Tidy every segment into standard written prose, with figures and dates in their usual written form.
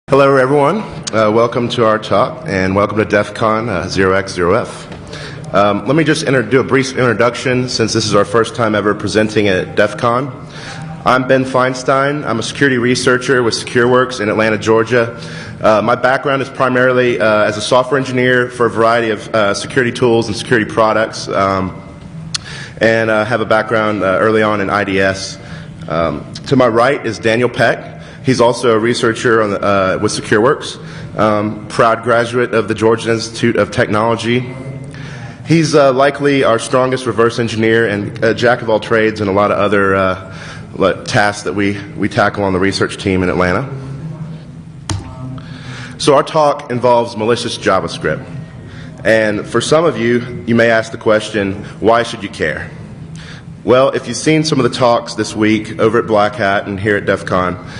Hello everyone, welcome to our talk and welcome to DEF CON 0x0F. Let me just do a brief introduction since this is our first time ever presenting at DEF CON. I'm Ben Feinstein. I'm a security researcher with SecureWorks in Atlanta, Georgia. My background is primarily as a software engineer for a variety of security tools and security products, and have a background early on in IDS. To my right is Daniel Peck. He's also a researcher with SecureWorks, proud graduate of the Georgia Institute of Technology. He's likely our strongest reverse engineer and a jack of all trades and a lot of other tasks that we tackle on the research team in Atlanta. So our talk involves malicious JavaScript. And for some of you, you may ask the question, why should you care? Well, if you've seen some of the talks this week over at Black Hat and here at DEF CON,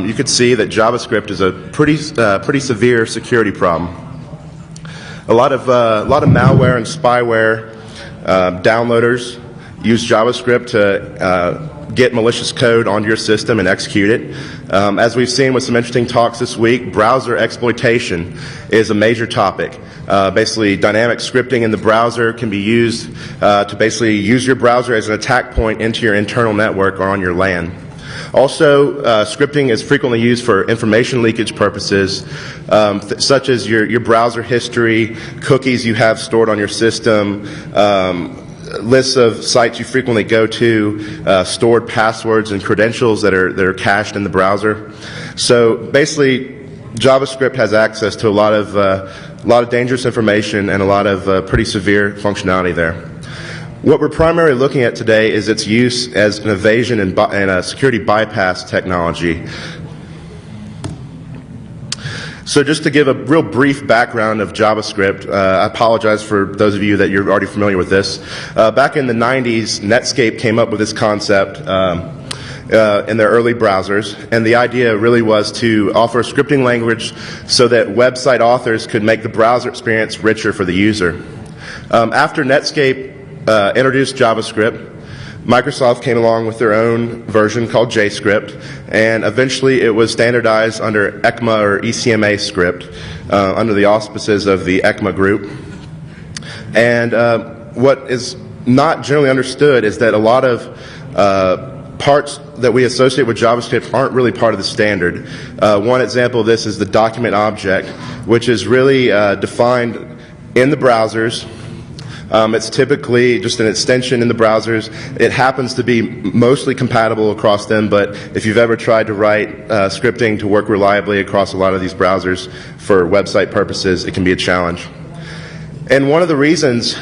you could see that JavaScript is a pretty severe security problem. A lot of malware and spyware downloaders use JavaScript to get malicious code onto your system and execute it. As we've seen with some interesting talks this week, browser exploitation is a major topic. Basically, dynamic scripting in the browser can be used to basically use your browser as an attack point into your internal network or on your LAN. Also, scripting is frequently used for information leakage purposes, such as your browser history, cookies you have stored on your system, lists of sites you frequently go to, stored passwords and credentials that are cached in the browser. So basically, JavaScript has access to a lot of dangerous information and a lot of pretty severe functionality there. What we're primarily looking at today is its use as an evasion and a security bypass technology. So just to give a real brief background of JavaScript, I apologize for those of you that you're already familiar with this. Back in the 90s, Netscape came up with this concept in their early browsers, and the idea really was to offer a scripting language so that website authors could make the browser experience richer for the user. After Netscape introduced JavaScript, Microsoft came along with their own version called JScript, and eventually it was standardized under ECMA or ECMA script under the auspices of the ECMA group. And what is not generally understood is that a lot of parts that we associate with JavaScript aren't really part of the standard. One example of this is the document object, which is really defined in the browsers. It's typically just an extension in the browsers. It happens to be mostly compatible across them, but if you've ever tried to write scripting to work reliably across a lot of these browsers for website purposes, it can be a challenge. And one of the reasons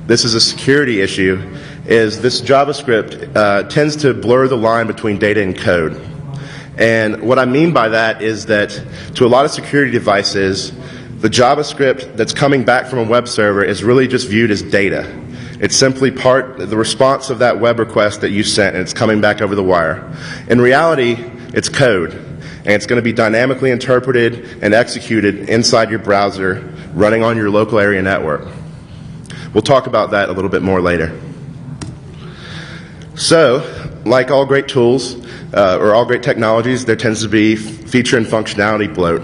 this is a security issue is this JavaScript tends to blur the line between data and code. And what I mean by that is that to a lot of security devices, the JavaScript that's coming back from a web server is really just viewed as data. It's simply the response of that web request that you sent, and it's coming back over the wire. In reality, it's code, and it's going to be dynamically interpreted and executed inside your browser, running on your local area network. We'll talk about that a little bit more later. So, like all great tools, or all great technologies, there tends to be feature and functionality bloat.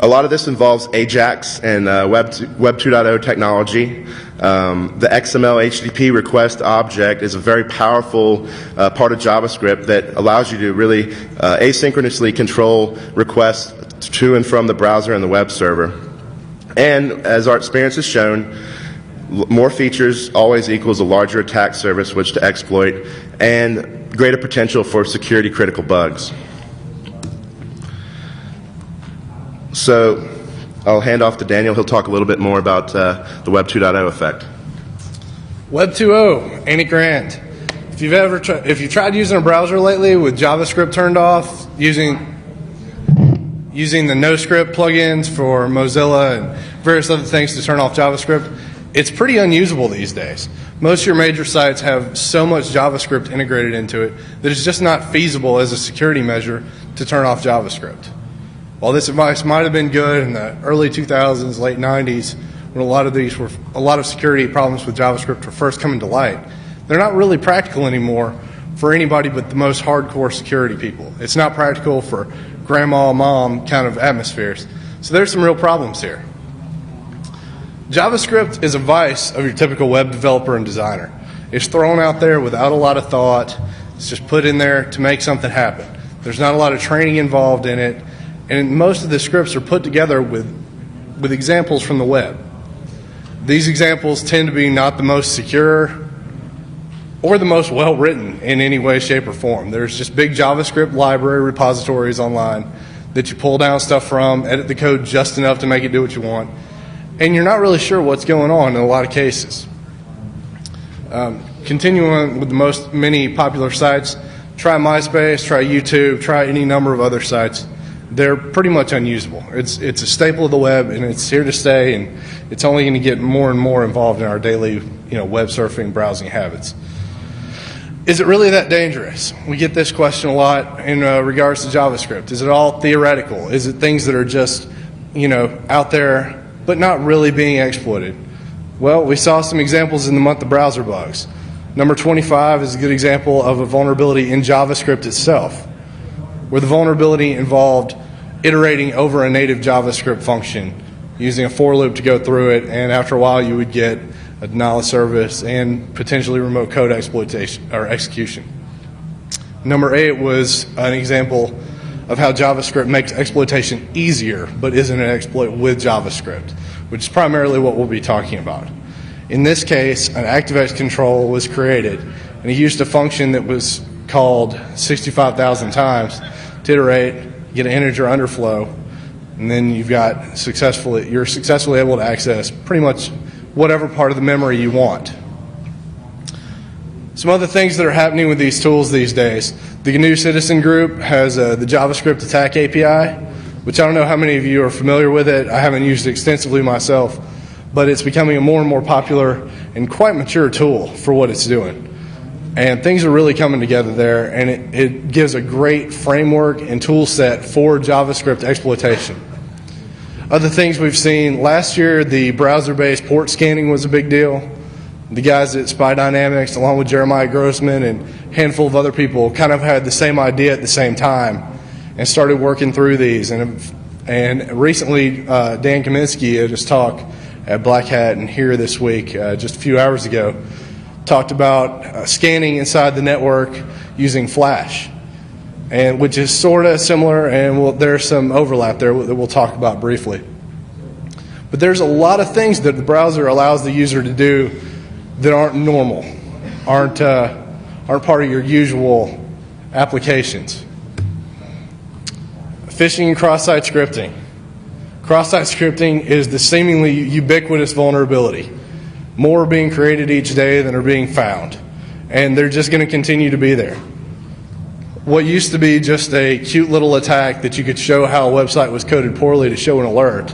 A lot of this involves AJAX and Web 2.0 technology. The XML HTTP request object is a very powerful part of JavaScript that allows you to really asynchronously control requests to and from the browser and the web server. And as our experience has shown, more features always equals a larger attack surface which to exploit and greater potential for security critical bugs. So I'll hand off to Daniel. He'll talk a little bit more about the Web 2.0 effect. Web 2.0, ain't it grand? If you've tried using a browser lately with JavaScript turned off, using the NoScript plugins for Mozilla and various other things to turn off JavaScript, it's pretty unusable these days. Most of your major sites have so much JavaScript integrated into it that it's just not feasible as a security measure to turn off JavaScript. While this advice might have been good in the early 2000s, late 90s, when a lot of security problems with JavaScript were first coming to light, they're not really practical anymore for anybody but the most hardcore security people. It's not practical for grandma, mom kind of atmospheres. So there's some real problems here. JavaScript is a vice of your typical web developer and designer. It's thrown out there without a lot of thought. It's just put in there to make something happen. There's not a lot of training involved in it, and most of the scripts are put together with examples from the web. These examples tend to be not the most secure or the most well-written in any way, shape, or form. There's just big JavaScript library repositories online that you pull down stuff from, edit the code just enough to make it do what you want, and you're not really sure what's going on in a lot of cases. Continuing with many popular sites, try MySpace, try YouTube, try any number of other sites. They're pretty much unusable. It's a staple of the web, and it's here to stay, and it's only going to get more and more involved in our daily, web surfing, browsing habits. Is it really that dangerous? We get this question a lot in regards to JavaScript. Is it all theoretical? Is it things that are just, out there, but not really being exploited? Well, we saw some examples in the month of browser bugs. Number 25 is a good example of a vulnerability in JavaScript itself, where the vulnerability involved iterating over a native JavaScript function, using a for loop to go through it, and after a while you would get a denial of service and potentially remote code exploitation or execution. Number 8 was an example of how JavaScript makes exploitation easier, but isn't an exploit with JavaScript, which is primarily what we'll be talking about. In this case, an ActiveX control was created, and it used a function that was called 65,000 times to iterate, get an integer underflow, and then you're successfully able to access pretty much whatever part of the memory you want. Some other things that are happening with these tools these days. The GNU Citizen Group has the JavaScript Attack API, which I don't know how many of you are familiar with it. I haven't used it extensively myself, but it's becoming a more and more popular and quite mature tool for what it's doing. And things are really coming together there, and it gives a great framework and tool set for JavaScript exploitation. Other things we've seen, last year the browser-based port scanning was a big deal. The guys at Spy Dynamics, along with Jeremiah Grossman and a handful of other people, kind of had the same idea at the same time and started working through these. And recently, Dan Kaminsky at his talk at Black Hat and here this week, just a few hours ago, talked about scanning inside the network using Flash, and which is sort of similar, and there's some overlap there that we'll talk about briefly. But there's a lot of things that the browser allows the user to do that aren't normal, aren't part of your usual applications. Phishing and cross-site scripting. Cross-site scripting is the seemingly ubiquitous vulnerability. More are being created each day than are being found, and they're just going to continue to be there. What used to be just a cute little attack that you could show how a website was coded poorly to show an alert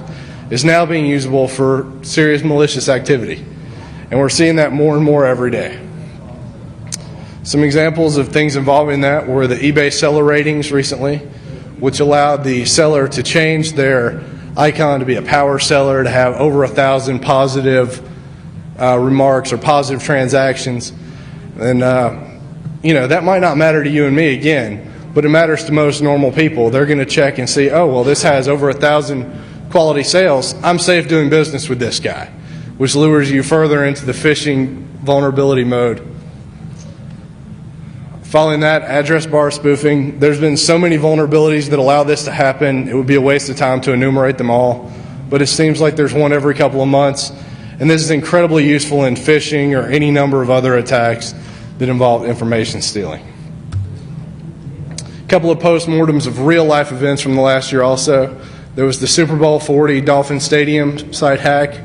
is now being usable for serious malicious activity, and we're seeing that more and more every day. Some examples of things involving that were the eBay seller ratings recently, which allowed the seller to change their icon to be a power seller, to have over 1,000 positive remarks or positive transactions. And that might not matter to you and me again, but it matters to most normal people. They're going to check and see, oh, well, this has over 1,000 quality sales. I'm safe doing business with this guy, which lures you further into the phishing vulnerability mode. Following that, address bar spoofing. There's been so many vulnerabilities that allow this to happen, it would be a waste of time to enumerate them all, but it seems like there's one every couple of months, and this is incredibly useful in phishing or any number of other attacks that involve information stealing. A couple of postmortems of real-life events from the last year also. There was the Super Bowl 40 Dolphin Stadium site hack.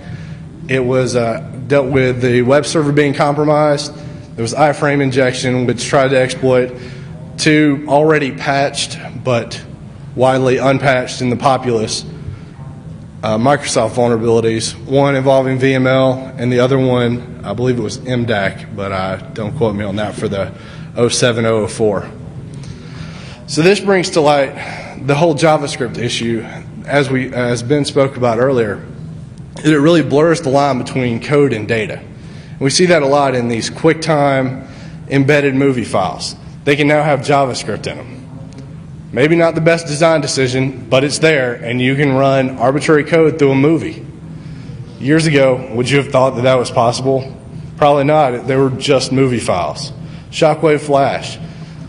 It was dealt with the web server being compromised. There was iframe injection, which tried to exploit two already patched but widely unpatched in the populace Microsoft vulnerabilities, one involving VML and the other one, I believe it was MDAC, but don't quote me on that, for the 07-004. So this brings to light the whole JavaScript issue, as Ben spoke about earlier. It really blurs the line between code and data. And we see that a lot in these QuickTime embedded movie files. they can now have JavaScript in them. Maybe not the best design decision, but it's there, and you can run arbitrary code through a movie. Years ago, would you have thought that that was possible? Probably not. They were just movie files. Shockwave Flash.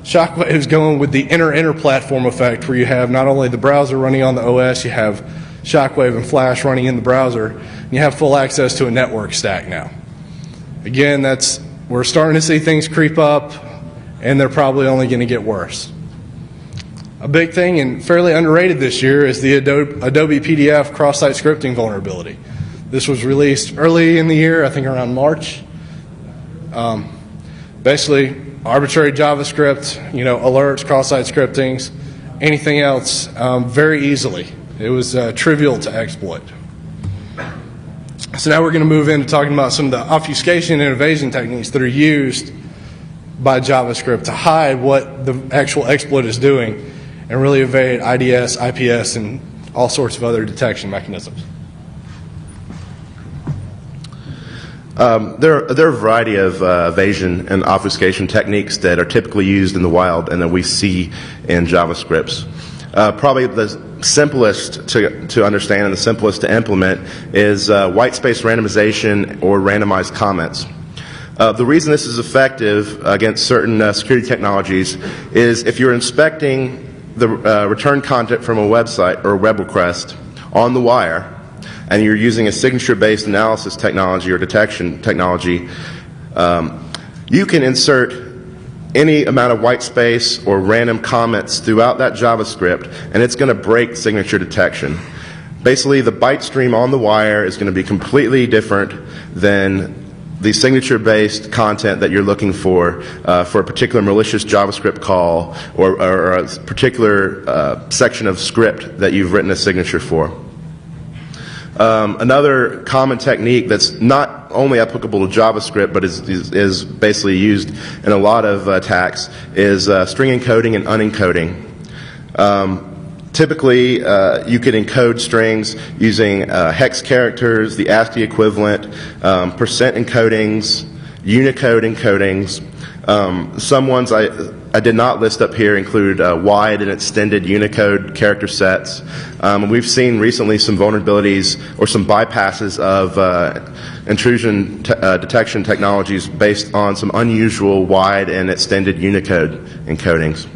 Shockwave is going with the inter platform effect, where you have not only the browser running on the OS, you have Shockwave and Flash running in the browser, and you have full access to a network stack now. Again, we're starting to see things creep up, and they're probably only going to get worse. A big thing and fairly underrated this year is the Adobe PDF cross-site scripting vulnerability. This was released early in the year, I think around March. Basically, arbitrary JavaScript, alerts, cross-site scriptings, anything else, very easily. It was trivial to exploit. So now we're going to move into talking about some of the obfuscation and evasion techniques that are used by JavaScript to hide what the actual exploit is doing and really evade IDS, IPS, and all sorts of other detection mechanisms. There are a variety of evasion and obfuscation techniques that are typically used in the wild and that we see in JavaScripts. Probably the simplest to understand and the simplest to implement is white space randomization or randomized comments. The reason this is effective against certain security technologies is if you're inspecting the return content from a website or a web request on the wire, and you're using a signature-based analysis technology or detection technology, you can insert any amount of white space or random comments throughout that JavaScript, and it's going to break signature detection. Basically, the byte stream on the wire is going to be completely different than the signature-based content that you're looking for a particular malicious JavaScript call or a particular section of script that you've written a signature for. Another common technique that's not only applicable to JavaScript but is basically used in a lot of attacks is string encoding and unencoding. Typically, you could encode strings using hex characters, the ASCII equivalent, percent encodings, Unicode encodings. Some ones I did not list up here include wide and extended Unicode character sets. We've seen recently some vulnerabilities or some bypasses of intrusion detection technologies based on some unusual wide and extended Unicode encodings.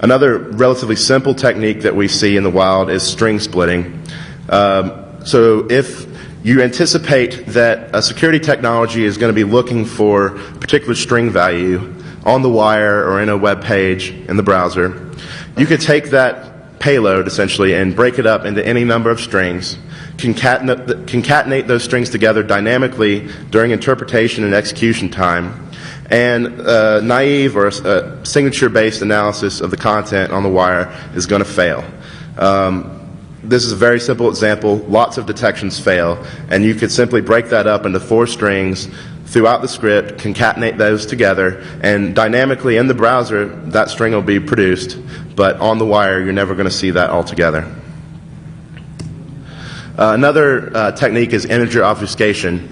Another relatively simple technique that we see in the wild is string splitting. So if you anticipate that a security technology is going to be looking for a particular string value on the wire or in a web page in the browser, you could take that payload essentially and break it up into any number of strings, concatenate those strings together dynamically during interpretation and execution time, and naive or signature-based analysis of the content on the wire is going to fail. This is a very simple example. Lots of detections fail, and you could simply break that up into 4 strings throughout the script, concatenate those together, and dynamically in the browser, that string will be produced, but on the wire, you're never going to see that altogether. Another technique is integer obfuscation.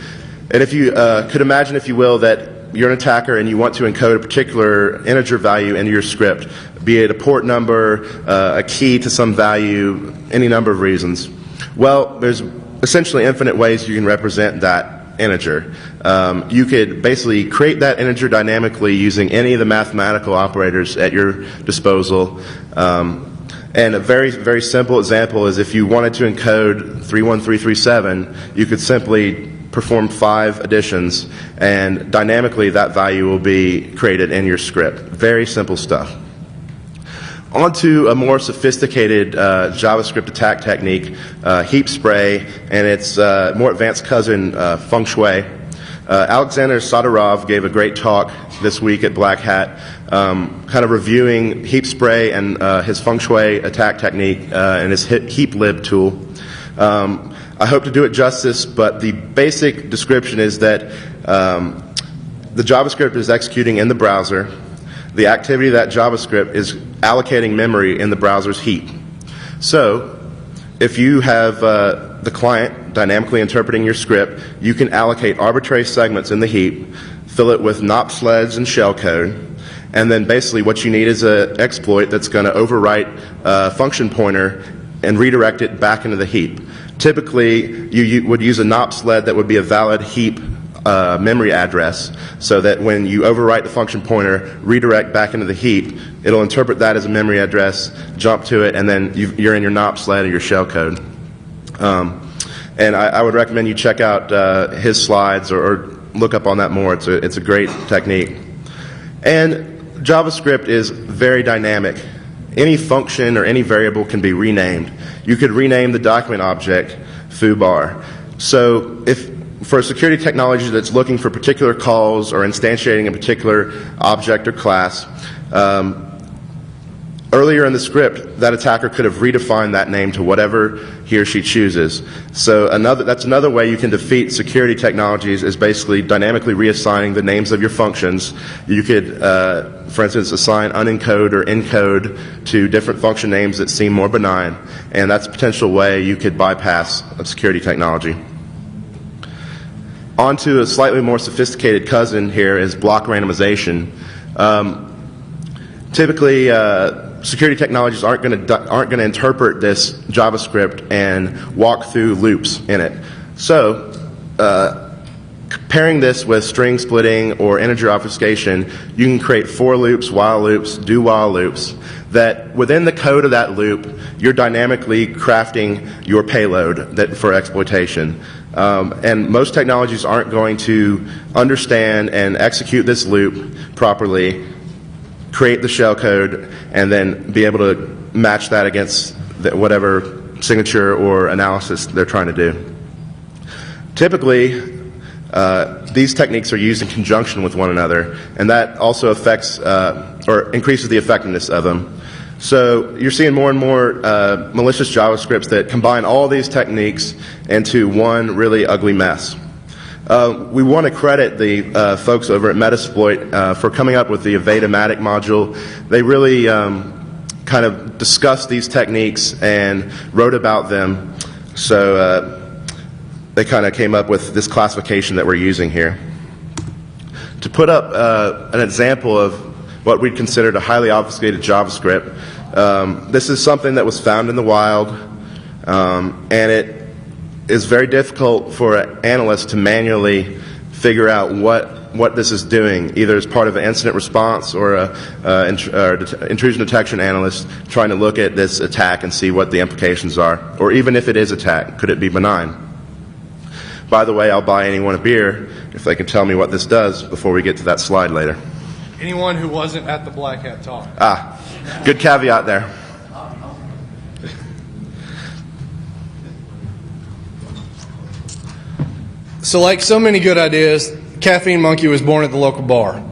And if you could imagine, if you will, that you're an attacker and you want to encode a particular integer value into your script, be it a port number, a key to some value, any number of reasons. Well, there's essentially infinite ways you can represent that integer. You could basically create that integer dynamically using any of the mathematical operators at your disposal. And a very, very simple example is if you wanted to encode 31337, you could simply perform 5 additions, and dynamically that value will be created in your script. Very simple stuff. On to a more sophisticated JavaScript attack technique, heap spray, and its more advanced cousin, feng shui. Alexander Sadorov gave a great talk this week at Black Hat, kind of reviewing heap spray and his feng shui attack technique and his heap lib tool. I hope to do it justice, but the basic description is that the JavaScript is executing in the browser. The activity of that JavaScript is allocating memory in the browser's heap. So if you have the client dynamically interpreting your script, you can allocate arbitrary segments in the heap, fill it with NOP sleds and shellcode, And then basically what you need is an exploit that's going to overwrite a function pointer and redirect it back into the heap. Typically, you would use a NOP sled that would be a valid heap memory address, so that when you overwrite the function pointer, redirect back into the heap, it'll interpret that as a memory address, jump to it, and then you're in your NOP sled or your shellcode. And I would recommend you check out his slides or look up on that more. It's a great technique. And JavaScript is very dynamic. Any function or any variable can be renamed. You could rename the document object foobar. So if for a security technology that's looking for particular calls or instantiating a particular object or class, earlier in the script, that attacker could have redefined that name to whatever he or she chooses. So that's another way you can defeat security technologies, is basically dynamically reassigning the names of your functions. You could, for instance, assign unencode or encode to different function names that seem more benign, and that's a potential way you could bypass a security technology. On to a slightly more sophisticated cousin here is block randomization. Typically, security technologies aren't going to interpret this JavaScript and walk through loops in it. So, pairing this with string splitting or integer obfuscation, you can create for loops, while loops, do while loops, that within the code of that loop, you're dynamically crafting your payload for exploitation. And most technologies aren't going to understand and execute this loop properly, create the shellcode, and then be able to match that against whatever signature or analysis they're trying to do. Typically, these techniques are used in conjunction with one another, and that also affects or increases the effectiveness of them. So you're seeing more and more malicious JavaScripts that combine all these techniques into one really ugly mess. We want to credit the folks over at Metasploit for coming up with the Evade-O-Matic module. They really kind of discussed these techniques and wrote about them. So they kind of came up with this classification that we're using here. To put up an example of what we'd considered a highly obfuscated JavaScript, this is something that was found in the wild, and it is very difficult for an analyst to manually figure out what this is doing, either as part of an incident response or intrusion detection analyst trying to look at this attack and see what the implications are, or even if it is attack, could it be benign? By the way, I'll buy anyone a beer if they can tell me what this does before we get to that slide later. Anyone who wasn't at the Black Hat talk. Good caveat there. So like so many good ideas, CaffeineMonkey was born at the local bar.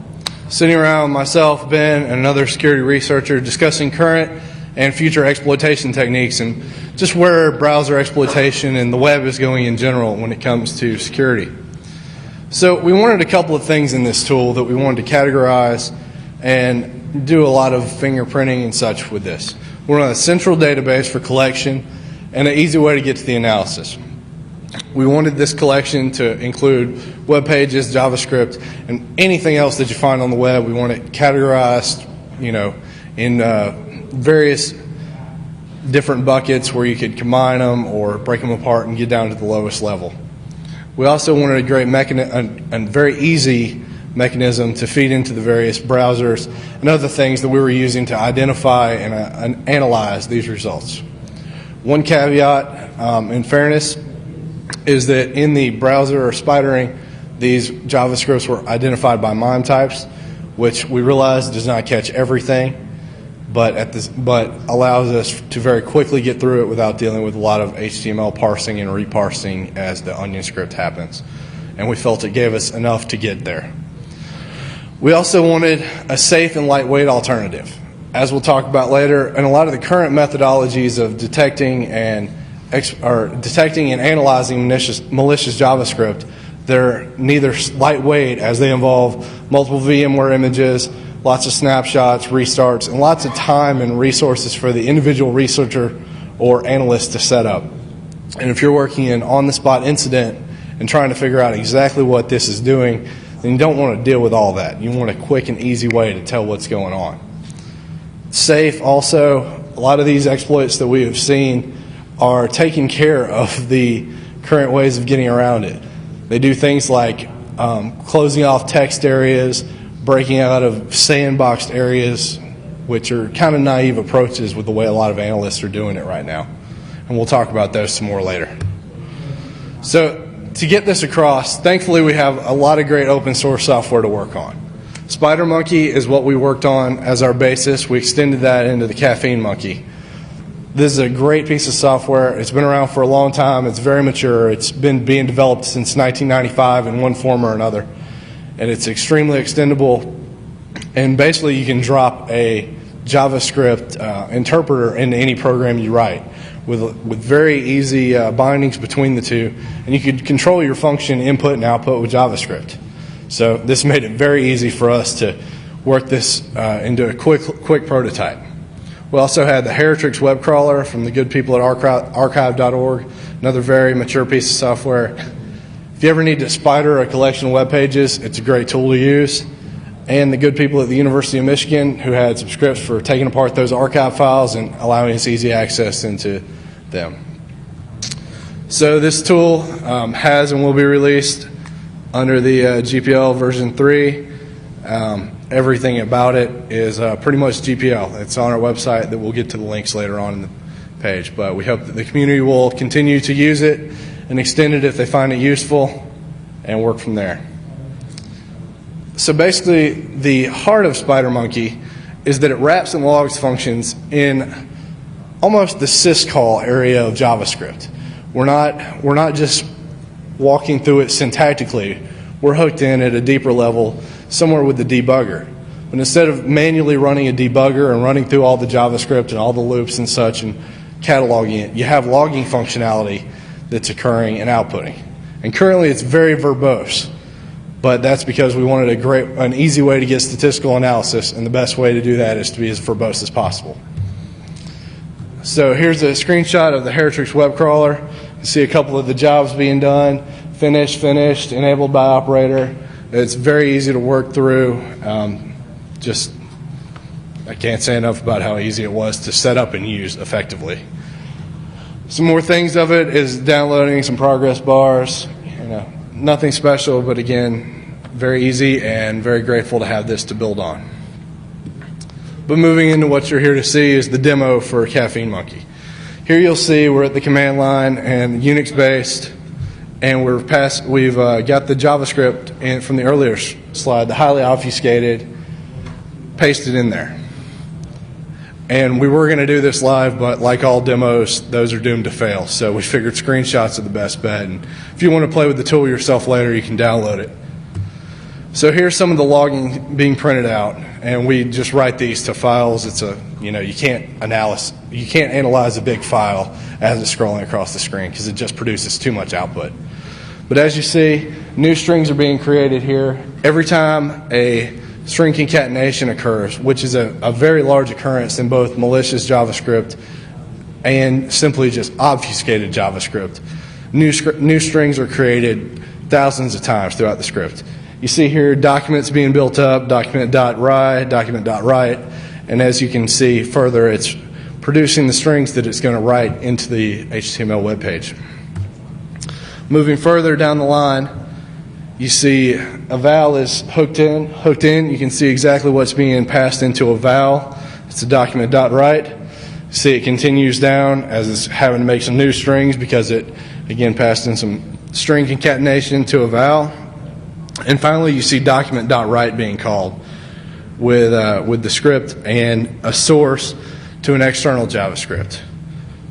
Sitting around with myself, Ben, and another security researcher discussing current and future exploitation techniques and just where browser exploitation and the web is going in general when it comes to security. So we wanted a couple of things in this tool that we wanted to categorize and do a lot of fingerprinting and such with this. We want a central database for collection and an easy way to get to the analysis. We wanted this collection to include web pages, JavaScript, and anything else that you find on the web. We want it categorized, in various different buckets where you could combine them or break them apart and get down to the lowest level. We also wanted a great and very easy mechanism to feed into the various browsers and other things that we were using to identify and analyze these results. One caveat, in fairness, is that in the browser or spidering, these JavaScripts were identified by MIME types, which we realize does not catch everything, but allows us to very quickly get through it without dealing with a lot of HTML parsing and reparsing as the onion script happens. And we felt it gave us enough to get there. We also wanted a safe and lightweight alternative. As we'll talk about later, and a lot of the current methodologies of detecting and analyzing malicious JavaScript, they're neither lightweight as they involve multiple VMware images, lots of snapshots, restarts, and lots of time and resources for the individual researcher or analyst to set up. And if you're working in on-the-spot incident and trying to figure out exactly what this is doing, then you don't want to deal with all that. You want a quick and easy way to tell what's going on. Safe also, a lot of these exploits that we have seen are taking care of the current ways of getting around it. They do things like closing off text areas, breaking out of sandboxed areas, which are kind of naive approaches with the way a lot of analysts are doing it right now. And we'll talk about those some more later. So to get this across, thankfully we have a lot of great open source software to work on. SpiderMonkey is what we worked on as our basis. We extended that into the CaffeineMonkey. This is a great piece of software. It's been around for a long time. It's very mature. It's been being developed since 1995 in one form or another. And it's extremely extendable. And basically you can drop a JavaScript interpreter into any program you write with very easy bindings between the two. And you could control your function input and output with JavaScript. So this made it very easy for us to work this into a quick prototype. We also had the Heritrix web crawler from the good people at archive.org, another very mature piece of software. If you ever need to spider a collection of web pages, it's a great tool to use. And the good people at the University of Michigan who had some scripts for taking apart those archive files and allowing us easy access into them. So this tool has and will be released under the GPL version 3. Everything about it is pretty much GPL. It's on our website that we'll get to the links later on in the page. But we hope that the community will continue to use it and extend it if they find it useful and work from there. So basically, the heart of SpiderMonkey is that it wraps and logs functions in almost the syscall area of JavaScript. We're not just walking through it syntactically. We're hooked in at a deeper level somewhere with the debugger. But instead of manually running a debugger and running through all the JavaScript and all the loops and such and cataloging it, you have logging functionality that's occurring and outputting. And currently it's very verbose, but that's because we wanted an easy way to get statistical analysis, and the best way to do that is to be as verbose as possible. So here's a screenshot of the Heritrix web crawler. You see a couple of the jobs being done, finished, enabled by operator. It's very easy to work through. I can't say enough about how easy it was to set up and use effectively. Some more things of it is downloading some progress bars. Nothing special, but again, very easy and very grateful to have this to build on. But moving into what you're here to see is the demo for CaffeineMonkey. Here you'll see we're at the command line and Unix based. And we've got the JavaScript from the earlier slide, the highly obfuscated, pasted in there. And we were going to do this live, but like all demos, those are doomed to fail. So we figured screenshots are the best bet. And if you want to play with the tool yourself later, you can download it. So here's some of the logging being printed out, and we just write these to files. You can't analyze a big file as it's scrolling across the screen because it just produces too much output. But as you see, new strings are being created here. Every time a string concatenation occurs, which is a very large occurrence in both malicious JavaScript and simply just obfuscated JavaScript, new strings are created thousands of times throughout the script. You see here documents being built up, document.write, document.write, and as you can see further, it's producing the strings that it's going to write into the HTML web page. Moving further down the line, you see a val is hooked in. You can see exactly what's being passed into a val. It's a document.write. See it continues down as it's having to make some new strings because it, again, passed in some string concatenation to a val. And finally, you see document.write being called with the script and a source to an external JavaScript.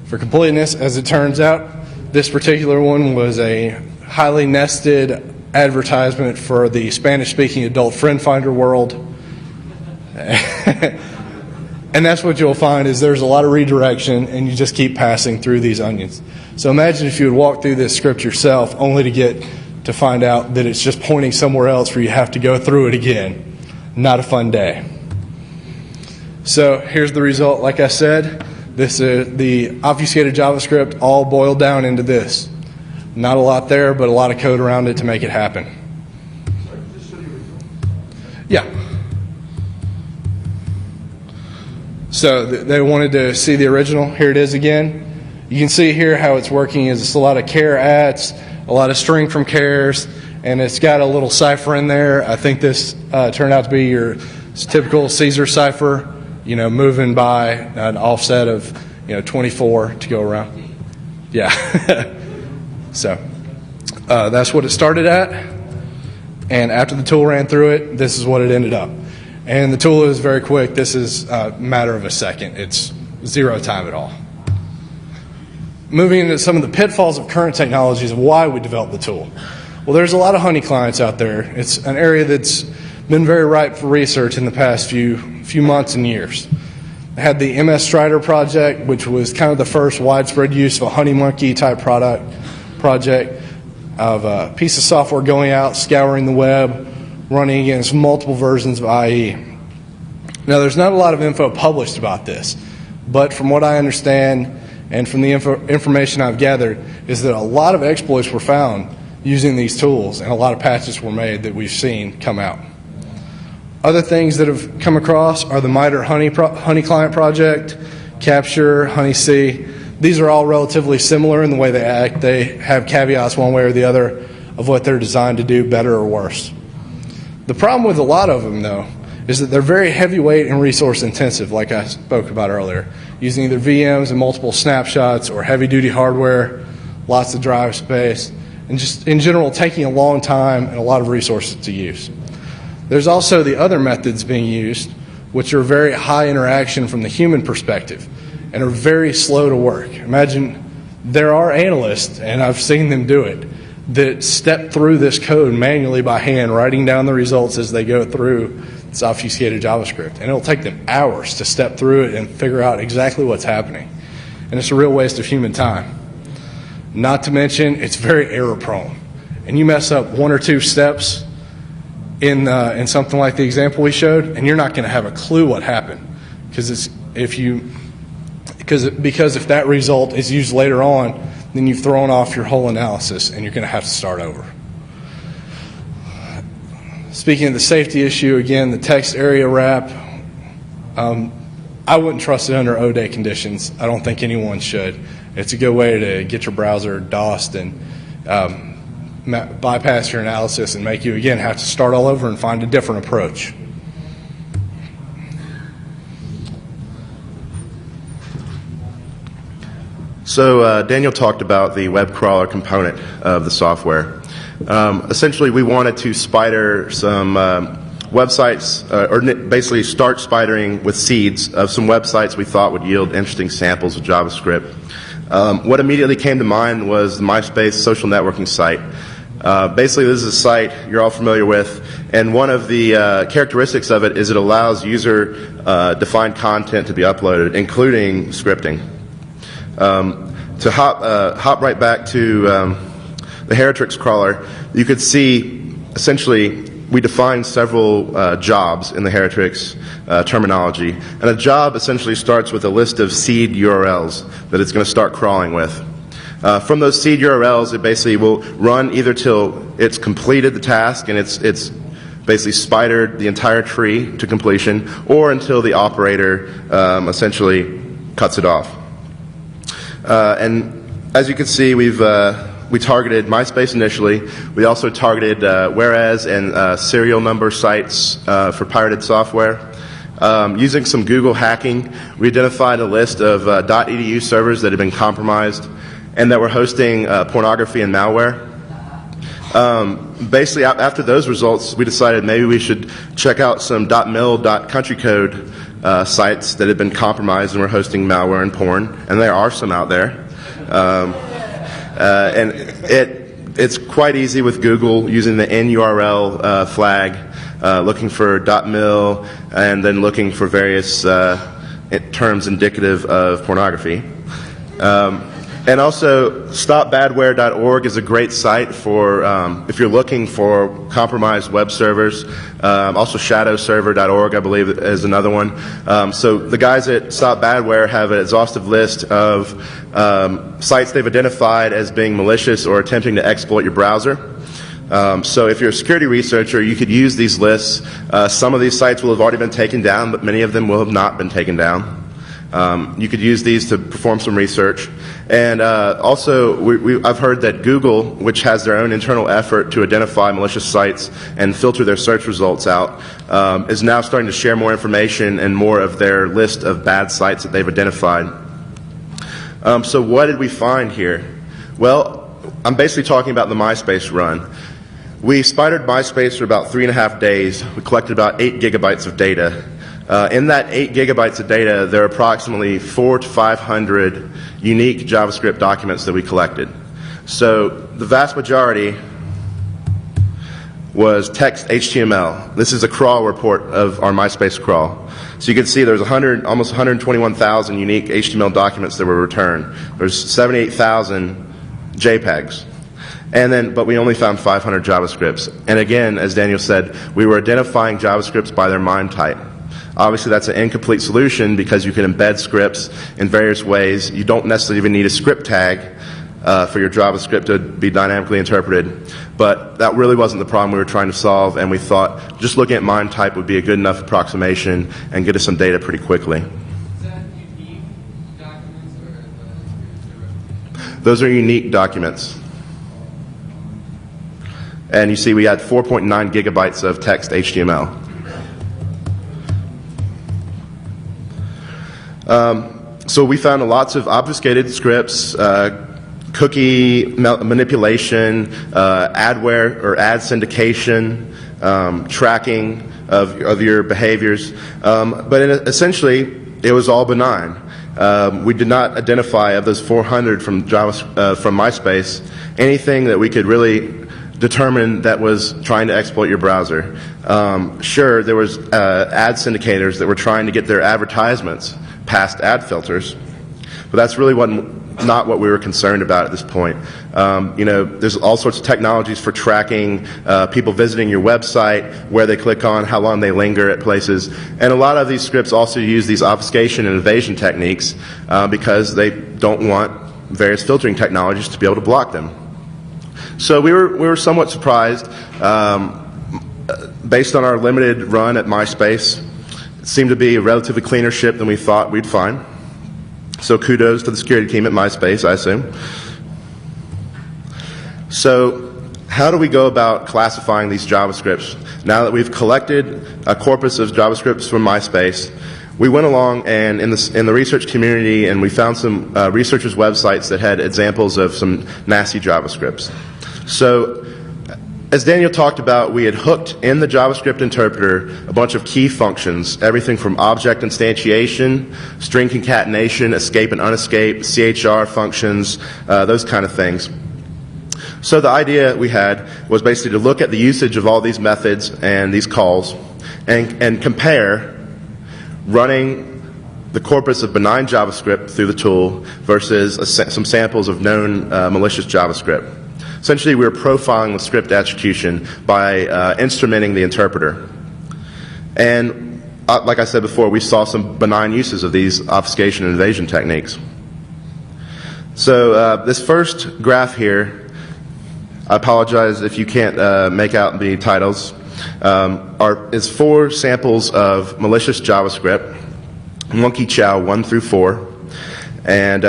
For completeness, as it turns out, this particular one was a highly nested advertisement for the Spanish-speaking adult friend finder world. And that's what you'll find is there's a lot of redirection and you just keep passing through these onions. So imagine if you would walk through this script yourself only to find out that it's just pointing somewhere else where you have to go through it again. Not a fun day. So here's the result. Like I said, this is the obfuscated JavaScript all boiled down into this. Not a lot there, but a lot of code around it to make it happen. So just so Yeah. So they wanted to see the original. Here it is again. You can see here how it's working is it's a lot of char ats, a lot of string from chars, and it's got a little cipher in there. I think this turned out to be your typical Caesar cipher, moving by an offset of 24 to go around. Yeah. So that's what it started at, and after the tool ran through it, this is what it ended up. And the tool is very quick. This is a matter of a second. It's 0 time at all. Moving into some of the pitfalls of current technologies of why we developed the tool. Well, there's a lot of honey clients out there. It's an area that's been very ripe for research in the past few months and years. I had the MS Strider project, which was kind of the first widespread use of a CaffeineMonkey type project of a piece of software going out, scouring the web, running against multiple versions of IE. Now, there's not a lot of info published about this, but from what I understand and from the information I've gathered is that a lot of exploits were found using these tools, and a lot of patches were made that we've seen come out. Other things that have come across are the MITRE Honey Client project, Capture, Honey C. These are all relatively similar in the way they act. They have caveats one way or the other of what they're designed to do better or worse. The problem with a lot of them, though, is that they're very heavyweight and resource intensive, like I spoke about earlier, using either VMs and multiple snapshots or heavy-duty hardware, lots of drive space, and just in general taking a long time and a lot of resources to use. There's also the other methods being used, which are very high interaction from the human perspective and are very slow to work. Imagine there are analysts, and I've seen them do it, that step through this code manually by hand, writing down the results as they go through this obfuscated JavaScript. And it'll take them hours to step through it and figure out exactly what's happening. And it's a real waste of human time. Not to mention, it's very error prone. And you mess up 1 or 2 steps in something like the example we showed, and you're not going to have a clue what happened. Because if that result is used later on, then you've thrown off your whole analysis and you're going to have to start over. Speaking of the safety issue, again, the text area wrap, I wouldn't trust it under O-Day conditions. I don't think anyone should. It's a good way to get your browser DOSed and bypass your analysis and make you, again, have to start all over and find a different approach. So Daniel talked about the web crawler component of the software. Essentially, we wanted to spider some websites, or basically start spidering with seeds of some websites we thought would yield interesting samples of JavaScript. What immediately came to mind was the MySpace social networking site. Basically, this is a site you're all familiar with, and one of the characteristics of it is it allows user-defined content to be uploaded, including scripting. To hop right back to the Heritrix crawler, you could see essentially we defined several jobs in the Heritrix terminology, and a job essentially starts with a list of seed URLs that it's going to start crawling with. From those seed URLs, it basically will run either till it's completed the task and it's basically spidered the entire tree to completion, or until the operator essentially cuts it off. And as you can see, we targeted MySpace initially. We also targeted whereas and serial number sites for pirated software. Using some Google hacking, we identified a list of .edu servers that had been compromised and that were hosting pornography and malware. Basically, after those results, we decided maybe we should check out some .mil, .countrycode sites that had been compromised and were hosting malware and porn, and there are some out there. And it's quite easy with Google using the NURL flag, looking for .mil, and then looking for various terms indicative of pornography. And also, stopbadware.org is a great site for if you're looking for compromised web servers. Also, shadowserver.org, I believe, is another one. So the guys at Stop Badware have an exhaustive list of sites they've identified as being malicious or attempting to exploit your browser. So if you're a security researcher, you could use these lists. Some of these sites will have already been taken down, but many of them will have not been taken down. You could use these to perform some research. And also, I've heard that Google, which has their own internal effort to identify malicious sites and filter their search results out, is now starting to share more information and more of their list of bad sites that they've identified. So what did we find here? Well, I'm basically talking about the MySpace run. We spidered MySpace for about 3.5 days. We collected about 8 gigabytes of data. In that 8 gigabytes of data, there are approximately 400 to 500 unique JavaScript documents that we collected. So the vast majority was text HTML. This is a crawl report of our MySpace crawl. So you can see there's almost 121,000 unique HTML documents that were returned. There's 78,000 JPEGs. But we only found 500 JavaScripts. And again, as Daniel said, we were identifying JavaScripts by their MIME type. Obviously, that's an incomplete solution because you can embed scripts in various ways. You don't necessarily even need a script tag for your JavaScript to be dynamically interpreted. But that really wasn't the problem we were trying to solve, and we thought just looking at MIME type would be a good enough approximation and get us some data pretty quickly. Is that unique documents or Those are unique documents. And you see we had 4.9 gigabytes of text HTML. So we found lots of obfuscated scripts, cookie manipulation, adware or ad syndication, tracking of your behaviors. But essentially, it was all benign. We did not identify of those 400 from MySpace anything that we could really determine that was trying to exploit your browser. Sure, there was ad syndicators that were trying to get their advertisements past ad filters, but that's really not what we were concerned about at this point. There's all sorts of technologies for tracking people visiting your website, where they click on, how long they linger at places, and a lot of these scripts also use these obfuscation and evasion techniques because they don't want various filtering technologies to be able to block them. So we were somewhat surprised. Based on our limited run at MySpace, it seemed to be a relatively cleaner ship than we thought we'd find. So kudos to the security team at MySpace, I assume. So how do we go about classifying these JavaScripts? Now that we've collected a corpus of JavaScripts from MySpace, we went along and in the research community, and we found some researchers' websites that had examples of some nasty JavaScripts. So as Daniel talked about, we had hooked in the JavaScript interpreter a bunch of key functions, everything from object instantiation, string concatenation, escape and unescape, CHR functions, those kind of things. So the idea we had was basically to look at the usage of all these methods and these calls and compare running the corpus of benign JavaScript through the tool versus some samples of known malicious JavaScript. Essentially, we were profiling the script execution by instrumenting the interpreter. And like I said before, we saw some benign uses of these obfuscation and evasion techniques. So this first graph here, I apologize if you can't make out the titles, is 4 samples of malicious JavaScript, Monkey Chow 1 through 4. And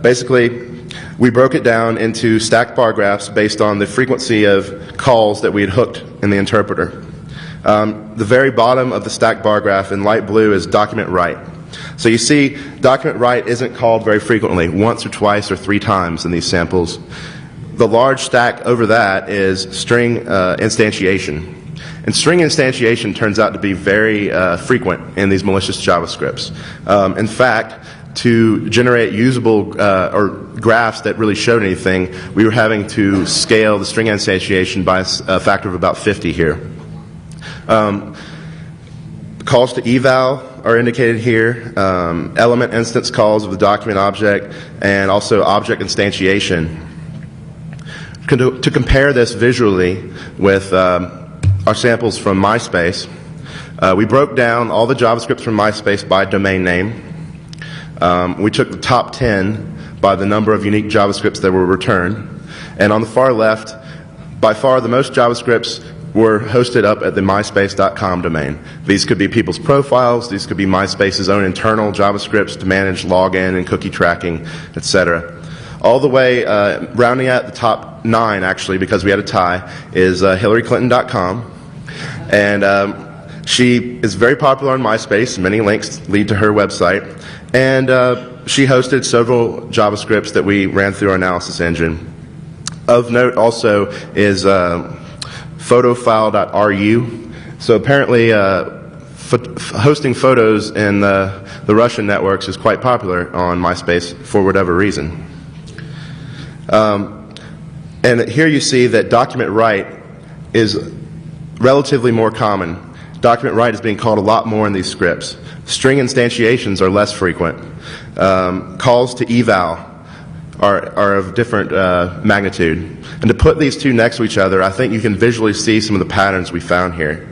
basically, we broke it down into stacked bar graphs based on the frequency of calls that we had hooked in the interpreter. The very bottom of the stacked bar graph in light blue is document write. So you see, document write isn't called very frequently, once or twice or 3 times in these samples. The large stack over that is string instantiation. And string instantiation turns out to be very frequent in these malicious JavaScripts. In fact, to generate usable or graphs that really showed anything, we were having to scale the string instantiation by a factor of about 50 here. Calls to eval are indicated here, element instance calls of the document object, and also object instantiation. To compare this visually with our samples from MySpace, we broke down all the JavaScripts from MySpace by domain name. We took the top 10 by the number of unique JavaScripts that were returned. And on the far left, By far, the most JavaScripts were hosted up at the myspace.com domain. These could be people's profiles. These could be MySpace's own internal JavaScripts to manage login and cookie tracking, etc. All the way, rounding out the top 9, actually, because we had a tie, is HillaryClinton.com. And she is very popular on MySpace. Many links lead to her website. And she hosted several JavaScripts that we ran through our analysis engine. Of note also is photofile.ru. So apparently hosting photos in the Russian networks is quite popular on MySpace for whatever reason. And here you see that document write is relatively more common. Document write is being called a lot more in these scripts. String instantiations are less frequent. Calls to eval are of different magnitude. And to put these two next to each other, I think you can visually see some of the patterns we found here.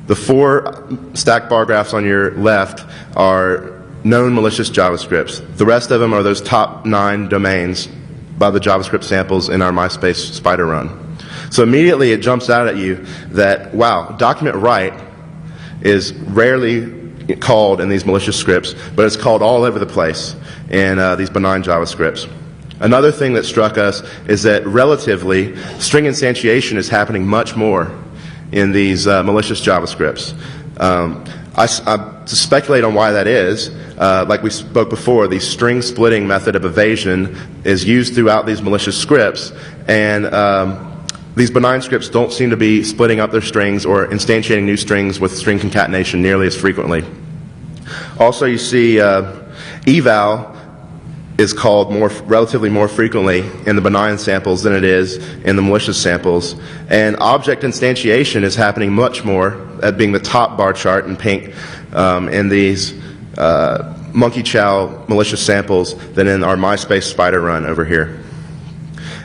The 4 stacked bar graphs on your left are known malicious JavaScripts. The rest of them are those top 9 domains by the JavaScript samples in our MySpace spider run. So immediately it jumps out at you that, wow, document write is rarely called in these malicious scripts, but it's called all over the place in these benign JavaScripts. Another thing that struck us is that relatively, string instantiation is happening much more in these malicious JavaScripts. To speculate on why that is, like we spoke before, the string splitting method of evasion is used throughout these malicious scripts, and these benign scripts don't seem to be splitting up their strings or instantiating new strings with string concatenation nearly as frequently. Also, you see eval is called relatively more frequently in the benign samples than it is in the malicious samples. And object instantiation is happening much more, at being the top bar chart in pink, in these monkey chow malicious samples than in our MySpace spider run over here.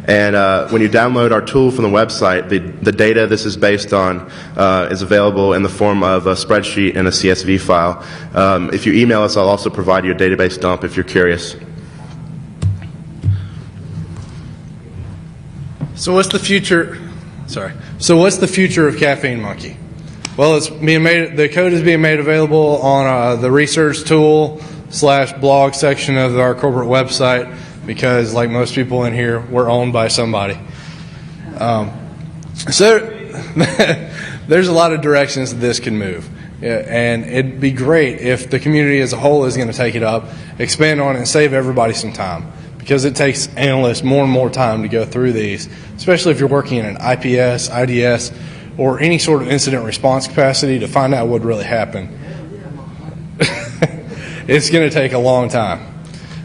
And when you download our tool from the website, the data this is based on is available in the form of a spreadsheet and a CSV file. If you email us, I'll also provide you a database dump if you're curious. So what's the future? So what's the future of CaffeineMonkey? Well, it's being made. The code is being made available on the research tool /blog section of our corporate website, because, like most people in here, we're owned by somebody. So there's a lot of directions that this can move. Yeah, and it'd be great if the community as a whole is going to take it up, expand on it, and save everybody some time. Because it takes analysts more and more time to go through these, especially if you're working in an IPS, IDS, or any sort of incident response capacity to find out what really happened. It's going to take a long time.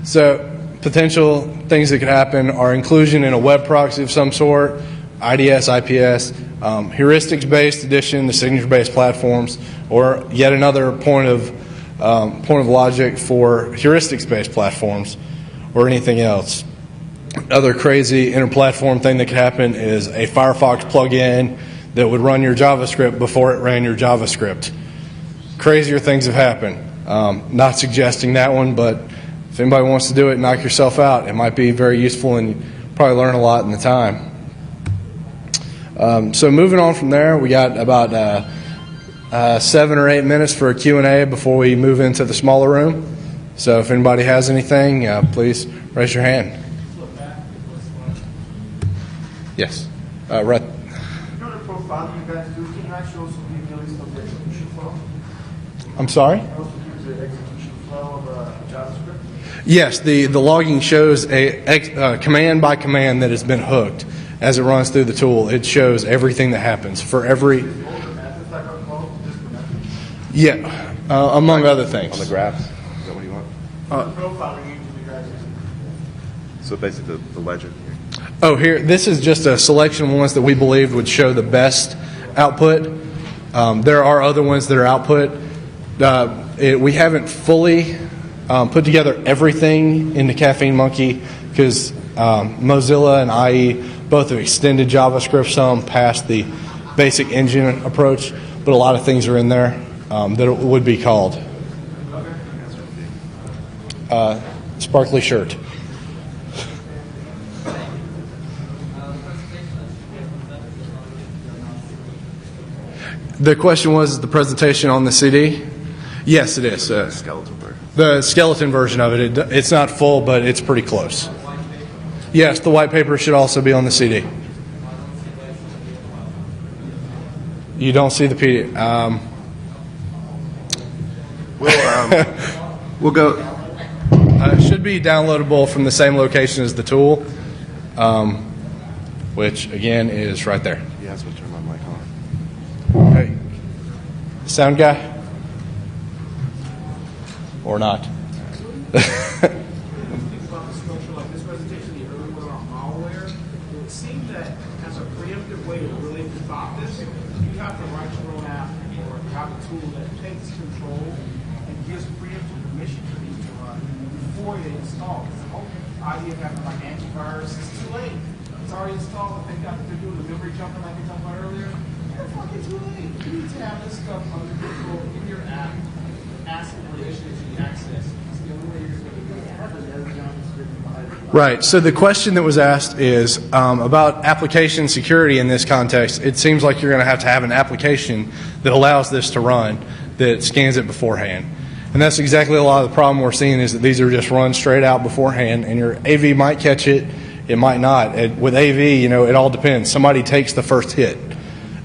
So potential things that could happen are inclusion in a web proxy of some sort, IDS, IPS, heuristics-based addition to signature-based platforms, or yet another point of logic for heuristics-based platforms, or anything else. Other crazy inter-platform thing that could happen is a Firefox plugin that would run your JavaScript before it ran your JavaScript. Crazier things have happened. Not suggesting that one, but if anybody wants to do it, knock yourself out. It might be very useful, and you probably learn a lot in the time. So moving on from there, we got about 7 or 8 minutes for a Q&A before we move into the smaller room. So if anybody has anything, please raise your hand. Yes. Right. You know the profile you guys do, can you actually also give me a list of the execution flow? I'm sorry? Also give the execution flow of JavaScript? Yes, the logging shows a command by command that has been hooked. As it runs through the tool, it shows everything that happens for every... Yeah, among other things. On the graphs? Is that what you want? Profiling you guys using. So basically the legend here. Oh, here, this is just a selection of ones that we believed would show the best output. There are other ones that are output. We haven't fully put together everything into CaffeineMonkey because Mozilla and IE both have extended JavaScript some past the basic engine approach, but a lot of things are in there that it would be called. Sparkly shirt. The question was the presentation on the CD? Yes, it is. Skeletal version. The skeleton version of it. It's not full, but it's pretty close. Yes, the white paper should also be on the CD. You don't see the PDF. We'll go. It should be downloadable from the same location as the tool, which again is right there. Yeah, that's what turn my mic on. Hey, sound guy, or not? About the structure like this presentation, the early one on malware, it would seem that as a preemptive way to really stop this, you have to write your own app or have a tool that takes control and gives preemptive permission for these to run before they install. Because the whole idea of having like antivirus is too late. It's already installed. If they're doing the memory jumping like we talked about earlier, they're fucking too late. You need to have this stuff under control in your app, asking permission to access. It's the only way you're going to do it. Right. So the question that was asked is about application security in this context. It seems like you're going to have an application that allows this to run, that scans it beforehand. And that's exactly a lot of the problem we're seeing is that these are just run straight out beforehand, and your AV might catch it, it might not. With AV, it all depends. Somebody takes the first hit.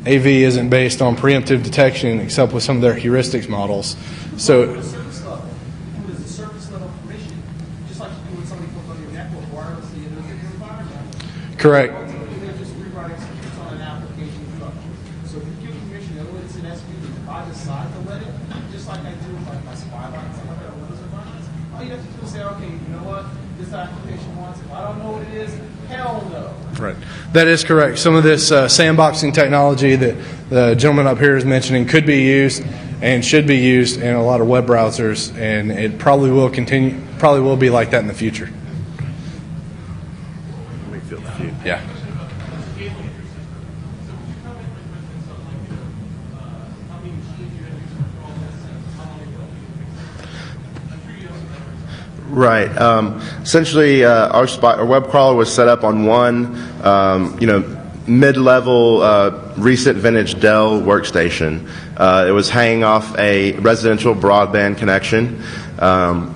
AV isn't based on preemptive detection except with some of their heuristics models. So Service level. Who does the service level permission? Just like you do when somebody comes on your network wirelessly in your environment. correct. Ultimately, they're just rewriting scripts on an application structure. So if you give permission, in other words, it's an SPU, I decide to let it, just like I do with like my spy and stuff like that, Windows environments. All you have to do is say, okay, you know what? This application wants it. I don't know what it is. Hell no. Right. That is correct. Some of this sandboxing technology that the gentleman up here is mentioning could be used and should be used in a lot of web browsers, and it probably will be like that in the future. Let me feel the few. Yeah. Right. Essentially, our web crawler was set up on one, mid-level, recent vintage Dell workstation. It was hanging off a residential broadband connection, and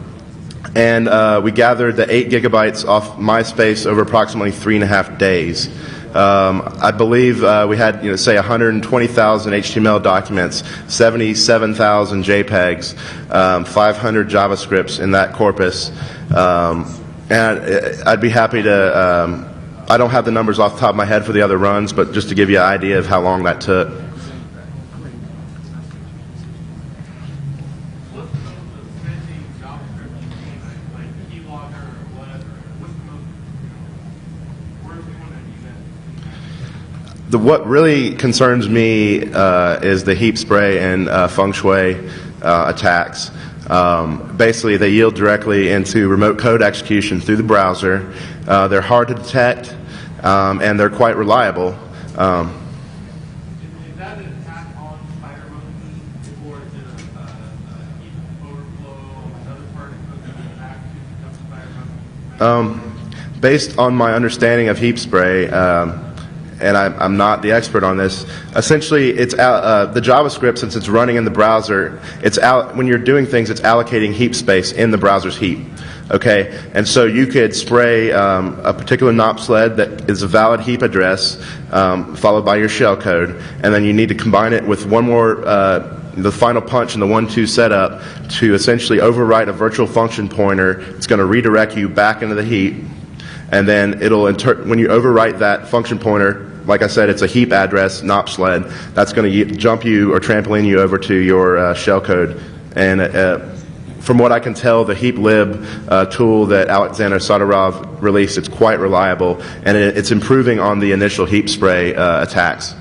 we gathered the 8 gigabytes off MySpace over approximately 3.5 days. I believe we had, say, 120,000 HTML documents, 77,000 JPEGs, 500 JavaScripts in that corpus. And I'd be happy to, I don't have the numbers off the top of my head for the other runs, but just to give you an idea of how long that took. What really concerns me is the heap spray and feng shui attacks. Basically, they yield directly into remote code execution through the browser. They're hard to detect, and they're quite reliable. Is that an attack on CaffeineMonkey, or is it a heap overflow, another part of the attack to CaffeineMonkey? Based on my understanding of heap spray, and I'm not the expert on this. Essentially, it's the JavaScript, since it's running in the browser, when you're doing things, it's allocating heap space in the browser's heap. Okay, and so you could spray a particular NOP sled that is a valid heap address, followed by your shellcode, and then you need to combine it with one more, the final punch in the 1-2 setup to essentially overwrite a virtual function pointer. It's going to redirect you back into the heap. And then when you overwrite that function pointer, like I said, it's a heap address, NOP sled. That's going to jump you or trampoline you over to your shellcode. And from what I can tell, the heap lib tool that Alexander Sadorov released, it's quite reliable, and it's improving on the initial heap spray attacks.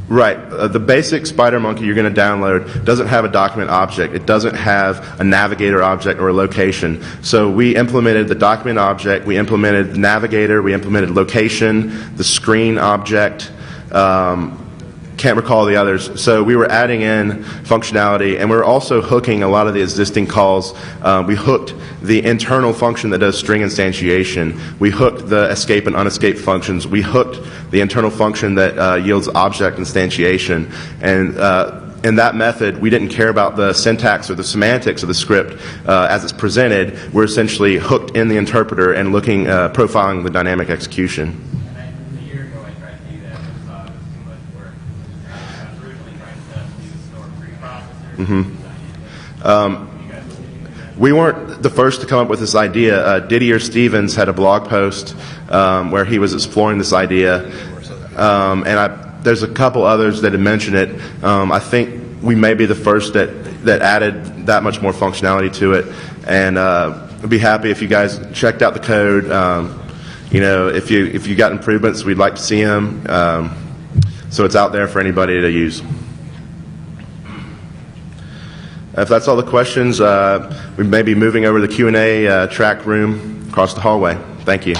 Right. The basic SpiderMonkey you're going to download doesn't have a document object. It doesn't have a navigator object or a location. So we implemented the document object, we implemented the navigator, we implemented location, the screen object, can't recall the others. So we were adding in functionality, and we were also hooking a lot of the existing calls. We hooked the internal function that does string instantiation. We hooked the escape and unescape functions. We hooked the internal function that yields object instantiation. And in that method, we didn't care about the syntax or the semantics of the script as it's presented. We're essentially hooked in the interpreter and looking, profiling the dynamic execution. A year ago, I tried to do that, but saw it was too much work. I was originally trying to use store preprocessors. We weren't the first to come up with this idea. Didier Stevens had a blog post where he was exploring this idea, there's a couple others that had mentioned it. I think we may be the first that added that much more functionality to it, and I'd be happy if you guys checked out the code. If you got improvements, we'd like to see them. So it's out there for anybody to use. If that's all the questions, we may be moving over to the Q&A track room across the hallway. Thank you.